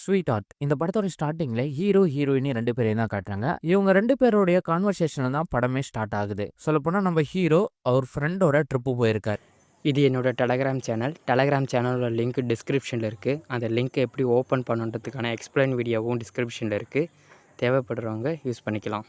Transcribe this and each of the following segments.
Sweet art இந்த படத்தோட ஸ்டார்டிங்ல ஹீரோ ஹீரோயினி 2 பேரையும் தான் காட்டுறாங்க. இவங்க 2 பேருடைய கான்வர்சேஷன்ல தான் படமே ஸ்டார்ட் ஆகுது. சொல்லப்போனா நம்ம ஹீரோ அவர் ஃப்ரெண்டோட ட்ரிப்பு போயிருக்காரு. இது என்னோட டெலகிராம் சேனல். டெலகிராம் சேனலோட லிங்க் டிஸ்கிரிப்ஷனில் இருக்குது. அந்த லிங்க்கை எப்படி ஓப்பன் பண்ணுன்றதுக்கான எக்ஸ்பிளைன் வீடியோவும் டிஸ்கிரிப்ஷனில் இருக்குது. தேவைப்படுறவங்க யூஸ் பண்ணிக்கலாம்.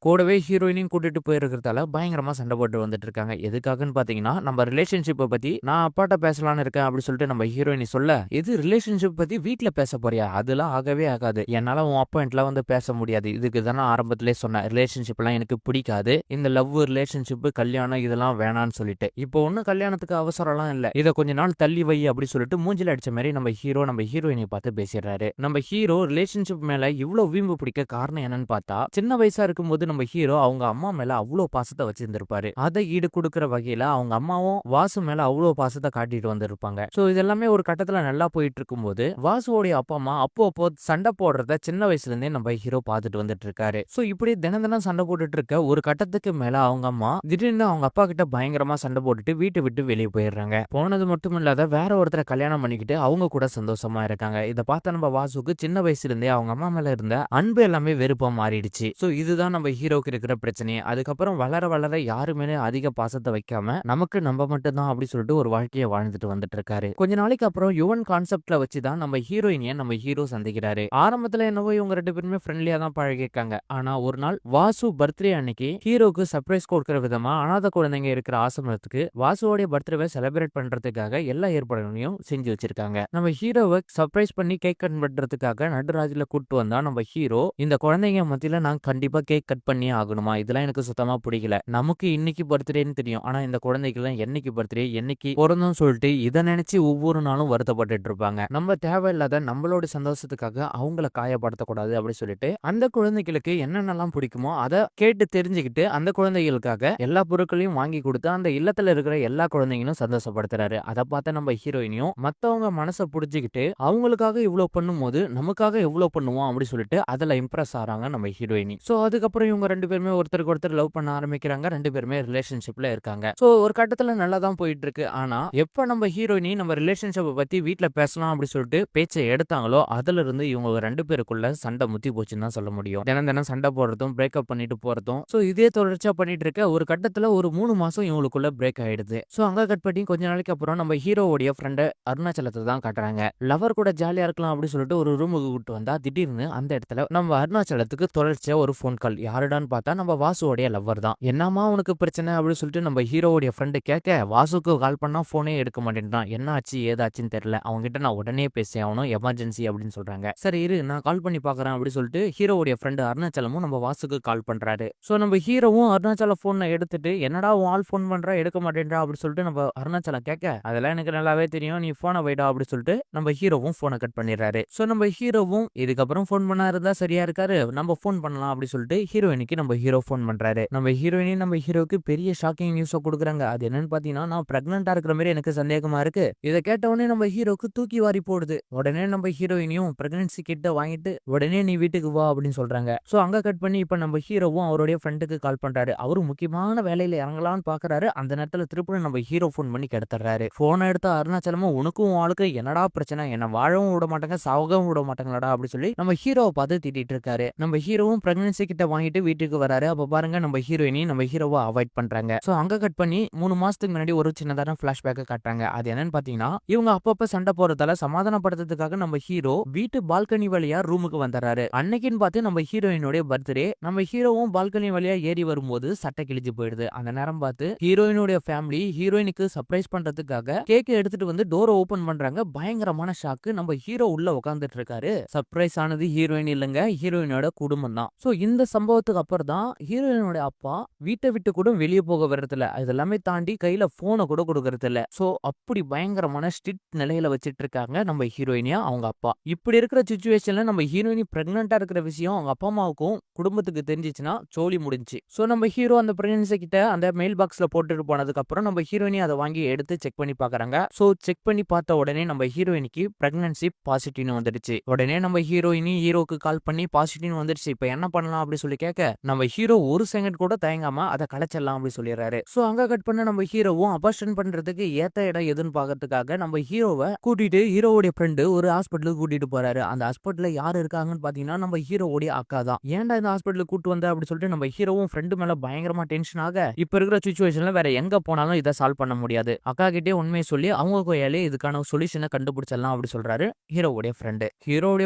கூடவே ஹீரோயினையும் கூட்டிட்டு போயிருக்கிறதால பயங்கரமா சண்டை போட்டு வந்துட்டு இருக்காங்க. எதுக்காகன்னு பாத்தீங்கன்னா நம்ம ரிலேஷன்ஷிப்பை பத்தி நான் அப்பாட்ட பேசலான்னு இருக்கேன் அப்படின்னு சொல்லிட்டு நம்ம ஹீரோயினி சொல்ல, இது ரிலேஷன்ஷிப் பத்தி வீட்டுல பேச போறியா? அதெல்லாம் ஆகவே ஆகாது. என்னால உன் அப்பா என்ட்லாம் வந்து பேச முடியாது. இதுக்கு தானே ஆரம்பத்திலே சொன்னேன், ரிலேஷன்ஷிப் எல்லாம் எனக்கு பிடிக்காது. இந்த லவ் ரிலேஷன்ஷிப் கல்யாணம் இதெல்லாம் வேணான்னு சொல்லிட்டு, இப்போ ஒன்னும் கல்யாணத்துக்கு அவசரம்லாம் இல்ல, இதை கொஞ்ச நாள் தள்ளி வை அப்படி சொல்லிட்டு மூஞ்சில அடிச்ச மாதிரி நம்ம ஹீரோயினை பார்த்து பேசிடுறாரு. நம்ம ஹீரோ ரிலேஷன்ஷிப் மேல இவ்வளவு வீம்பு பிடிக்க காரணம் என்னன்னு பார்த்தா, சின்ன வயசா இருக்கும் போது நம்ம ஹீரோ அவங்க அம்மா மேல அவ்வளோ பாசத்தை வச்சிருந்திருப்பாரு. அதை ஈடு கொடுக்கிற வகையில அவங்க அம்மாவும் வாசு மேல அவ்வளோ பாசத்தை காட்டிட்டு வந்திருப்பாங்க. சோ இதெல்லாமே ஒரு கட்டத்துல நல்லா போயிட்டு இருக்கும் போது வாசுவோடைய அப்பா அம்மா அப்போ சண்டை போடுறத சின்ன வயசுல இருந்தே நம்ம ஹீரோ பார்த்துட்டு வந்துட்டு இருக்காரு. சோ இப்படி தினம் சண்டை போட்டுட்டு இருக்க ஒரு கட்டத்துக்கு மேல அவங்க அம்மா திடீர்னு அவங்க அப்பா கிட்ட பயங்கரமா சண்டை போட்டுட்டு வீட்டை விட்டு வெளியே போயிடுறாங்க. போனது மட்டும் இல்லாத வேற ஒருத்தரை கல்யாணம் பண்ணிக்கிட்டு அவங்க கூட சந்தோஷமா இருக்காங்க. இதை பார்த்த நம்ம வாசுக்கு சின்ன வயசுல இருந்தே அவங்க அம்மா மேல இருந்த அன்பு எல்லாமே வெறுப்பா மாறிடுச்சு. சோ இதுதான் நம்ம ஹீரோக்கு இருக்கிற பிரச்சனையே. அதுக்கப்புறம் வளர வளர யாருமே அதிக பாசத்தை வைக்காம நமக்கு நம்ம மட்டும் தான் அப்படி சொல்லிட்டு ஒரு வாழ்க்கையை வாழ்ந்துட்டு வந்துட்டு இருக்காரு. கொஞ்ச நாளைக்கு அப்புறம் யுவன் கான்செப்ட்ல வச்சுதான் நம்ம ஹீரோயினிய நம்ம ஹீரோ சந்திக்கிறாரு. ஆரம்பத்துல என்னவோ இவங்க 2 பேருமே ஃப்ரெண்ட்லியா தான் பழகிருக்காங்க. ஆனா ஒரு நாள் வாசு பர்த்டே அன்னைக்கு ஹீரோக்கு சர்ப்ரைஸ் கொடுக்கிற விதமா அனாதை குழந்தைங்க இருக்கிற ஆசிரமத்துக்கு வாசுவோடைய பர்த்டேவை செலிப்ரேட் பண்றதுக்காக எல்லா ஏற்பாடுகளையும் செஞ்சு வச்சிருக்காங்க. நம்ம ஹீரோவை சர்ப்ரைஸ் பண்ணி கேக் கட் பண்றதுக்காக நடுராஜில கூட்டு வந்தா நம்ம ஹீரோ, இந்த குழந்தைங்க மத்தியில நான் கண்டிப்பா கேக் கட் பண்ணி ஆகணுமா, இதெல்லாம் எனக்கு சுத்தமா பிடிக்கல. நமக்கு இன்னைக்கு பர்த்டேன்னு தெரியும், ஆனா இந்த குழந்தைக்கெல்லாம் என்னைக்கு பர்த்டே என்னைக்கு பிறந்தோம் சொல்லிட்டு இதை நினைச்சு ஒவ்வொரு நாளும் வருத்தப்பட்டு இருப்பாங்க. நம்ம தேவையில்லாத நம்மளோட சந்தோஷத்துக்காக அவங்கள காயப்படுத்தக்கூடாது அப்படி சொல்லிட்டு அந்த குழந்தைகளுக்கு என்னென்னலாம் பிடிக்குமோ அதை கேட்டு தெரிஞ்சுக்கிட்டு அந்த குழந்தைகளுக்காக எல்லா பொருட்களையும் வாங்கி கொடுத்து அந்த இல்லத்துல இருக்கிற எல்லா குழந்தைங்களும் சந்தோஷப்படுத்துறாரு. அதை பார்த்த நம்ம ஹீரோயினியும் மத்தவங்க மனசை புடிச்சுக்கிட்டு அவங்களுக்காக இவ்வளவு பண்ணும் போது நமக்காக எவ்வளவு பண்ணுவோம் அப்படி சொல்லிட்டு அதுல இம்ப்ரெஸ் ஆறாங்க நம்ம ஹீரோயினி. சோ அதுக்கப்புறம் இவங்க 2 பேருமே ஒருத்தருக்கு ஒருத்தர் லவ் பண்ண ஆரம்பிக்கிறாங்க. 2 பேருமே ரிலேஷன்ஷிப்ல இருக்காங்க. சோ ஒரு கட்டத்துல நல்லா தான் போயிட்டு இருக்கு. ஆனா எப்ப நம்ம ஹீரோயினி நம்ம ரிலேஷன்ஷிப்பை பத்தி வீட்டுல பேசலாம் அப்படி சொல்லிட்டு பேச்சை எடுத்தாங்களோ அதுல இருந்து இவங்க 2 பேருக்குள்ள சண்டை முத்தி போச்சுன்னு தான் சொல்ல முடியும். தினம் சண்டை போடுறதும் பிரேக்கப் பண்ணிட்டு போறதும் சோ இதே தொடர்ச்சியா பண்ணிட்டு இருக்க ஒரு கட்டத்துல ஒரு 3 மாசம் இவங்களுக்குள்ள பிரேக் ஆயிடுது. சோ அங்க கட் பண்ணி கொஞ்ச நாளைக்கு அப்புறம் நம்ம ஹீரோவுடைய ஃப்ரெண்ட் அருணாச்சலத்தை தான் காட்டுறாங்க. லவர் கூட ஜாலியா இருக்கலாம் அப்படி சொல்லிட்டு ஒரு ரூமுக்கு கூட்டு வந்தா திடீர்னு அந்த இடத்துல நம்ம அருணாச்சலத்துக்கு தொடர்ச்சியா ஒரு போன் கால். யாருடான்னு பார்த்தா நம்ம வாசுவோடைய லவ்வர் தான். என்னமா உனக்கு பிரச்சனை அப்படின்னு சொல்லிட்டு நம்ம ஹீரோவுடைய ஃப்ரெண்டு கேட்க, வாசுக்கு கால் பண்ணா போனே எடுக்க மாட்டேன்றான். என்ன ஆச்சு ஏதாச்சுன்னு தெரியல, அவங்க கிட்ட நான் உடனே பேசி ஆகணும், எமர்ஜென்சி அப்படின்னு சொல்றாங்க. சரி இரு நான் கால் பண்ணி பாக்குறேன் அப்படின்னு சொல்லிட்டு ஹீரோவுடைய ஃப்ரெண்டு அருணாச்சலமும் நம்ம வாசுக்கு கால் பண்றாரு. சோ நம்ம ஹீரோவும் அருணாச்சல போனை எடுத்துட்டு, என்னடா உன் ஆள் போன் பண்றா எடுக்க மாட்டேன்றா அப்படின்னு சொல்லிட்டு நம்ம அருணாச்சலம் கேட்க, அதெல்லாம் எனக்கு நல்லாவே தெரியும், நீ போனை வைடா அப்படின்னு சொல்லிட்டு நம்ம ஹீரோவும் போனை கட் பண்ணிடுறாரு. சோ நம்ம ஹீரோவும் இதுக்கப்புறம் போன் பண்ணா இருந்தா சரியா இருக்காரு, நம்ம போன் பண்ணலாம் அப்படின்னு சொல்லிட்டு ஹீரோயினுக்கு நம்ம ஹீரோ போன் பண்றாரு. நம்ம ஹீரோயினி நம்ம ஹீரோக்கு பெரிய ஷாக்கிங் நியூஸ் கொடுக்குறாங்க. அது என்னன்னு பாத்தீங்கன்னா, நான் பிரெக்னெண்டா இருக்கிற மாதிரி எனக்கு சந்தேகமா இருக்கு. இதை கேட்ட உடனே நம்ம ஹீரோக்கு தூக்கி வாரி போடுது. உடனே நம்ம ஹீரோயினியும் பிரெக்னன்சி கிட்ட வாங்கிட்டு உடனே நீ வீட்டுக்கு வா அப்படின்னு சொல்றாங்க. சோ அங்க கட் பண்ணி இப்ப நம்ம ஹீரோவும் அவருடைய ஃப்ரெண்டுக்கு கால் பண்றாரு. அவரு முக்கியமான வேலையில இறங்கலாம்னு பாக்குறாரு. அந்த நேரத்துல திருப்பி நம்ம ஹீரோ போன் பண்ணி கெடுத்துறாரு. போனை எடுத்த அருணாச்சலமும், உனக்கும் ஆளுக்கு என்னடா பிரச்சனை, என்ன வாழவும் விட மாட்டாங்க சாகவும் விட மாட்டாங்களா அப்படி சொல்லி நம்ம ஹீரோவை பார்த்து திட்டிட்டு இருக்காரு. நம்ம ஹீரோவும் பிரெக்னன்சி கிட்ட வாங்கிட்டு வீட்டுக்கு வராரு. அப்ப பாருங்க நம்ம ஹீரோயினி நம்ம ஹீரோவை அவாய்ட் பண்றாங்க. சோ அங்க கட் பண்ணி 3 மாசத்துக்கு முன்னாடி ஒரு சின்னதான பிளாஷ்பேக் காட்டுறாங்க. அது என்னன்னு பாத்தீங்கன்னா, இவங்க அப்பப்ப சண்டை போறதால சமாதானப்படுத்துறதுக்காக நம்ம ஹீரோ வீட்டு பால்கனி வழியா ரூமுக்கு வந்துறாரு. அன்னைக்குன்னு பார்த்து நம்ம ஹீரோயினுடைய பர்த்டே. நம்ம ஹீரோவும் பால்கனி வழியா ஏறி வரும்போது சட்டை கிழிஞ்சு போயிடுது. அந்த நேரம் பார்த்து ஹீரோயினுடைய ஃபேமிலி ஹீரோயினுக்கு சர்ப்ரைஸ் பண்றதுக்காக கேக் எடுத்துட்டு வந்து டோரை ஓபன் பண்றாங்க. பயங்கரமான ஷாக்கு. நம்ம ஹீரோ உள்ள உட்கார்ந்துட்டு இருக்காரு. சர்ப்ரைஸ் ஆனது ஹீரோயின் இல்லங்க, ஹீரோயினோட குடும்பம் தான். சோ இந்த சம்பவத்துக்கு அப்புறம் தான் ஹீரோயினோட அப்பா வீட்டை விட்டு கூட வெளியே போக வர்றதில்ல. இதெல்லாமே தாண்டி கையில போனை கூட கொடுக்கறது இல்ல. சோ அப்படி பயங்கரமான ஸ்ட்ரிக்ட் நிலையில வச்சிட்டு இருக்காங்க நம்ம ஹீரோயினியா அவங்க அப்பா. இப்படி இருக்கிற சிச்சுவேஷன்ல நம்ம ஹீரோயினி பிரெக்னெண்டா இருக்கிற விஷயம் அவங்க அப்பா அம்மாவுக்கும் குடும்பத்துக்கு தெரிஞ்சிச்சுன்னா சோலி முடிஞ்சு. சோ நம்ம ஹீரோ அந்த பிரெக்னன்சி கிட்ட அந்த மெயில் பாக்ஸ்ல போட்டுட்டு போனதுக்கு அப்புறம் நம்ம ஹீரோயினி அதை வாங்கி எடுத்து செக் பண்ணி பாக்குறாங்க. சோ செக் பண்ணி பார்த்த உடனே நம்ம ஹீரோயினிக்கு பிரெக்னன்சி பாசிட்டிவ்னு வந்துடுச்சு. உடனே நம்ம ஹீரோயினி ஹீரோக்கு கால் பண்ணி பாசிட்டிவ் வந்துடுச்சு, இப்ப என்ன பண்ணலாம் அப்படி சொல்லி கேட்க நம்ம ஹீரோ ஒரு செகண்ட் கூட தயங்காம அதை கலைச்சிடலாம் அப்படி சொல்லிடுறாரு. சோ அங்க கட் பண்ண நம்ம ஹீரோவும் அபார்ஷன் பண்றதுக்கு ஏத்த இடம் எதுன்னு பாக்கிறதுக்காக நம்ம ஹீரோவை கூட்டிட்டு ஹீரோவுடைய ஃப்ரெண்டு ஒரு ஹாஸ்பிட்டலுக்கு கூட்டிட்டு போறாரு. அந்த ஹாஸ்பிட்டல்ல யாரு இருக்காங்கன்னு பாத்தீங்கன்னா நம்ம ஹீரோவுடைய அக்கா தான். ஏன்டா இந்த ஹாஸ்பிட்டலுக்கு கூட்டு வந்த அப்படி சொல்லிட்டு நம்ம ஹீரோவும் ஃப்ரெண்டு மேல பயங்கரமா டென்ஷன் ஆக இப்ப இருக்கிற சுச்சுவேஷன்ல வேற எங்க போனாலும் இதை சால்வ் பண்ண முடியாது. அக்கா கிட்டே உண்மையை சொல்லி அவங்க கையாலே இதுக்கான சொல்யூஷனை கண்டுபிடிச்சிடலாம் அப்படி சொல்றாரு ஹீரோவுடைய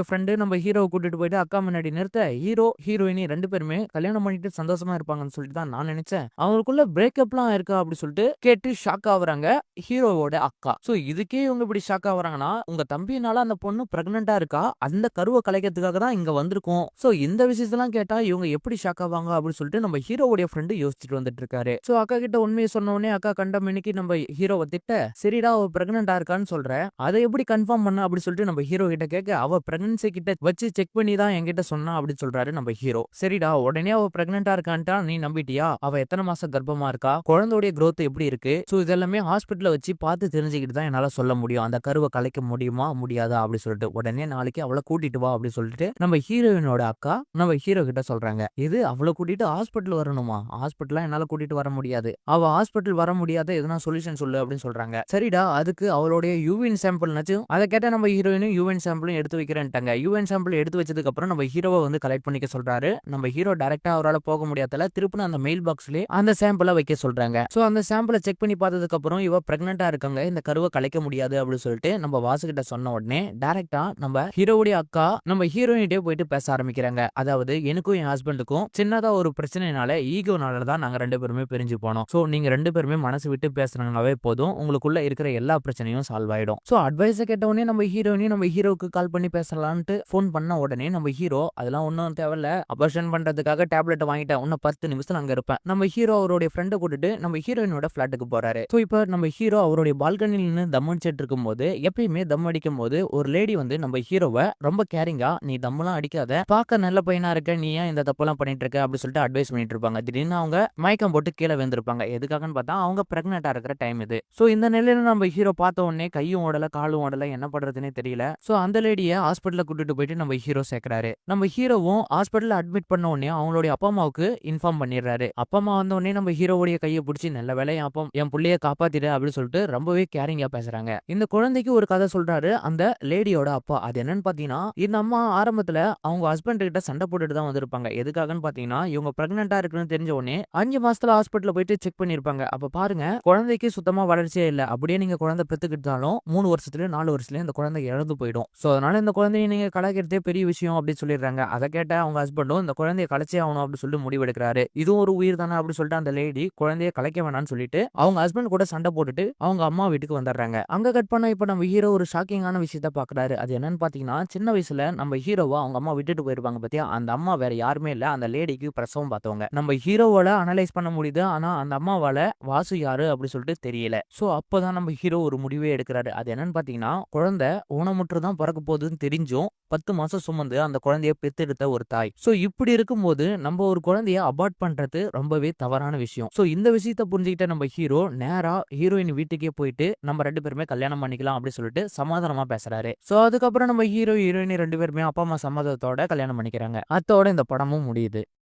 ஃப்ரெண்டு நம்ம ஹீரோவை கூட்டிட்டு போயிட்டு அக்கா முன்னாடி நிறுத்த ஹீரோயினி 2 பேருமே கல்யாணம் பண்ணிட்டு சந்தோஷமா இருப்பாங்கன்னு சொல்லிட்டு தான் நான் நினைச்சேன். அவங்களுக்குள்ள பிரேக்கப்லாம் இருக்கா அப்படி சொல்லிட்டு கேட்டு ஷாக் ஆகுறாங்க ஹீரோவோட அக்கா. சோ இதுக்கே இவங்க இப்படி ஷாக் ஆகுறாங்கன்னா உங்க தம்பினால அந்த பொண்ணு பிரெக்னெண்டா இருக்கா, அந்த கருவை கலைக்கிறதுக்காக தான் இங்க வந்திருக்கோம். சோ இந்த விஷயத்தெல்லாம் கேட்டா இவங்க எப்படி ஷாக் ஆவாங்க அப்படின்னு சொல்லிட்டு நம்ம ஹீரோவுடைய ஃப்ரெண்டு யோசிச்சுட்டு வந்துட்டு இருக்காரு. சோ அக்கா கிட்ட உண்மையை சொன்ன உடனே அக்கா கண்ட மணிக்கு நம்ம ஹீரோவை திட்ட, சரிடா அவ பிரெக்னெண்டா இருக்கான்னு சொல்ற, அதை எப்படி கன்ஃபார்ம் பண்ண அப்படி சொல்லிட்டு நம்ம ஹீரோ கிட்ட கேட்க, அவ பிரெக்னன்சி கிட்ட வச்சு செக் பண்ணி தான் என்கிட்ட சொன்னா அப்படின்னு சொல்றாரு நம்ம ஹீரோ. சரிடா உடனே அவ பிரெக்னெண்டா இருக்கான்ட்டா நீ நம்பிட்டியா, அவ எத்தனை மாசம் கர்ப்பமா இருக்கா, குழந்தையுடைய growth எப்படி இருக்கு, சோ இதெல்லாமே ஹாஸ்பிட்டல்ல வச்சு பார்த்து தெரிஞ்சுக்கிட்டு தான் என்னால சொல்ல முடியும், அந்த கருவை கலைக்க முடியுமா முடியாதா அப்படி சொல்லிட்டு உடனே நாளைக்கு அவளை கூட்டிட்டு வா அப்படி சொல்லிட்டு நம்ம ஹீரோயினோட அக்கா நம்ம ஹீரோ கிட்ட சொல்றாங்க. இது அவளை கூட்டிட்டு ஹாஸ்பிட்டல் வரணுமா, ஹாஸ்பிட்டல்லாம் என்னால கூட்டிட்டு வர முடியாது, அவ ஹாஸ்பிட்டல் வர முடியாத எதுனா சொல்யூஷன் சொல்லு அப்படின்னு சொல்றாங்க. சரிடா அதுக்கு அவளுடைய யூரின் சாம்பிள் நச்சும் அதை கேட்ட நம்ம ஹீரோயினும் யூரின் சாம்பிளும் எடுத்து வைக்கிறேன்ட்டாங்க. யூரின் சாம்பிள் எடுத்து வச்சதுக்கு அப்புறம் நம்ம ஹீரோவை வந்து கலெக்ட் பண்ணிக்க சொல்றாரு. நம்ம ஹீரோ டைரக்டா அவரால் போக முடியாதல திருப்பின அந்த மெயில் பாக்ஸ்லயே அந்த சாம்பிளை வைக்க சொல்றாங்க. சோ அந்த சாம்பிளை செக் பண்ணி பார்த்ததுக்கு அப்புறம் இவ பிரெக்னெண்டா இருக்காங்க, இந்த கருவை கலைக்க முடியாது அப்படின்னு சொல்லிட்டு நம்ம வாசு கிட்ட சொன்ன உடனே டைரக்டா நம்ம ஹீரோவுடைய அக்கா நம்ம ஹீரோயின்டே போயிட்டு பேச ஆரம்பிக்கிறாங்க. அதாவது எனக்கும் என் ஹஸ்பண்டுக்கும் சின்னதா ஒரு பிரச்சனைனால ஈகோனால தான் நாங்க 2 பேருமே பிரிஞ்சு போனோம். சோ நீங்க 2 பேருமே மனசு விட்டு பேசுறாங்கனாவே போதும், உங்களுக்குள்ள இருக்கிற எல்லா பிரச்சனையும் சால்வ் ஆயிடும். சோ அட்வைஸ கேட்ட உடனே நம்ம ஹீரோயினும் நம்ம ஹீரோக்கு கால் பண்ணி பேசலான்ட்டு போன் பண்ண உடனே நம்ம ஹீரோ அதெல்லாம் ஒன்றும் தேவையில்ல, அபார்ஷன் பண்றதுக்காக டேப்லெட் வாங்கிட்டேன், இன்னும் 10 நிமிஷம் அங்க இருப்பேன். நம்ம ஹீரோ அவருடைய ஃப்ரெண்டை கூட்டிட்டு நம்ம ஹீரோயினோட பிளாட்டுக்கு போறாரு. சோ இப்போ நம்ம ஹீரோ அவருடைய பால்கனில நின்று தம் அடிச்சிட்டு இருக்கும் போது எப்பயுமே தம் அடிக்கும் போது ஒரு லேடி வந்து நம்ம ஹீரோவை ரொம்ப கேரிங்கா நீ தம்மெல்லாம் அடிக்காத, பார்க்க நல்ல பையனா இருக்க, நீ ஏன் இந்த தப்பெல்லாம் பண்ணிட்டு இருக்க அப்படி சொல்லிட்டு அட்வைஸ் பண்ணிட்டு இருப்பாங்க. திடீர்னு அவங்க மயக்கம் போட்டு கீழே விழுந்திருப்பாங்க. எதுக்காகன்னு பார்த்தா அவங்க பிரெக்னெண்டா இருக்கிற டைம் இது. சோ இந்த நிலையில நம்ம ஹீரோ பார்த்த உடனே கையும் ஓடல காலும் ஓடல, என்ன பண்றதுன்னே தெரியல. சோ அந்த லேடியை ஹாஸ்பிட்டல்ல கூட்டிட்டு போயிட்டு நம்ம ஹீரோ சேர்க்கிறாரு. நம்ம ஹீரோவும் ஹாஸ்பிட்டல்ல அட்மிட் பண்ண உடனே அவங்களுடைய அப்பா அம்மாவுக்கு இன்ஃபார்ம் பண்ணிடுறாரு. அப்பா அம்மா வந்த உடனே நம்ம ஹீரோவுடைய கையை பிடிச்சி நல்ல வேலை என் புள்ளைய காப்பாத்திடு அப்படின்னு சொல்லிட்டு ரொம்பவே கேரிங்கா பேசுறாங்க. இந்த குழந்தைக்கு ஒரு கதை சொல்றாரு அந்த லேடியோட அப்பா. அது என்னன்னு பாத்தீங்கன்னா இந்த அம்மா ஆரம்பத்துல அவங்க ஹஸ்பண்ட் கிட்ட சண்டை போட்டுட்டு தான் வந்திருப்பாங்க. எதுக்காகன்னு பாத்தீங்கன்னா இவங்க பிரெக்னெண்டா இருக்குன்னு தெரிஞ்ச உடனே 5 மாசத்துல ஹாஸ்பிட்டல்ல போயிட்டு செக் பண்ணிருப்பாங்க. அப்ப பாருங்க குழந்தைக்கு சுத்தமா வளர்ச்சியே இல்ல, அப்படியே நீங்க குழந்தை பெத்துக்கிட்டாலும் 3 வருஷத்துல 4 வருஷத்துல இந்த குழந்தை இறந்து போயிடும். சோ அதனால இந்த குழந்தைய நீங்க கலாய்க்கிறதே பெரிய விஷயம் அப்படின்னு சொல்லிடுறாங்க. அதை கேட்ட அவங்க ஹஸ்பண்டும் இந்த குழந்தைய கலைச்சே ஆகணும் அப்படின்னு சொல்லிட்டு முடிவெடுக்கிறாரு. இதுவும் ஒரு உயிர் தானே அப்படின்னு சொல்லிட்டு அந்த லேடி குழந்தைய கலைக்க வேணாம்னு சொல்லிட்டு அவங்க ஹஸ்பண்ட் கூட சண்டை போட்டுட்டு அவங்க அம்மா வீட்டுக்கு வந்துடுறாங்க. அங்க கட் பண்ண இப்ப நம்ம ஹீரோ ஒரு ஷாக்கிங்கான விஷயத்த பாக்குறாரு. அது என்னன்னு பாத்தீங்கன்னா சின்ன வயசுல நம்ம ஹீரோவை அவங்க அம்மா விட்டுட்டு போயிருப்பாங்க பாத்தியா, அந்த அம்மா வேற யாருமே இல்ல, அந்த லேடிக்கு பிரசவம் பார்த்தவங்க. நம்ம ஹீரோவால அனலைஸ் பண்ண முடியுது, ஆனா அந்த அம்மாவால வாசு யாரு அப்படி சொல்லிட்டு தெரியல. சோ அப்பதான் நம்ம ஹீரோ ஒரு முடிவே எடுக்கிறாரு. அது என்னன்னு பாத்தீங்கன்னா குழந்தை ஊனமுற்று தான் பிறக்க போகுதுன்னு தெரிஞ்சும் 10 மாசம் சுமந்து அந்த குழந்தைய பெத்தெடுத்த ஒரு தாய். சோ இப்படி இருக்கும்போது நம்ம ஒரு குழந்தைய அபார்ட் பண்றது ரொம்பவே தவறான விஷயம். சோ இந்த விஷயத்த புரிஞ்சுக்கிட்ட நம்ம ஹீரோ நேரா ஹீரோயின் வீட்டுக்கே போயிட்டு நம்ம 2 பேருமே கல்யாணம் பண்ணிக்கலாம் அப்படி சொல்லிட்டு சமாதானமா பேசுறாரு. சோ அதுக்கப்புறம் நம்ம ஹீரோயின் 2 பேருமே அப்பா அம்மா சம்மதத்தோட கல்யாணம் பண்ணிக்கிறாங்க. அத்தோட இந்த படமும் முடியுது.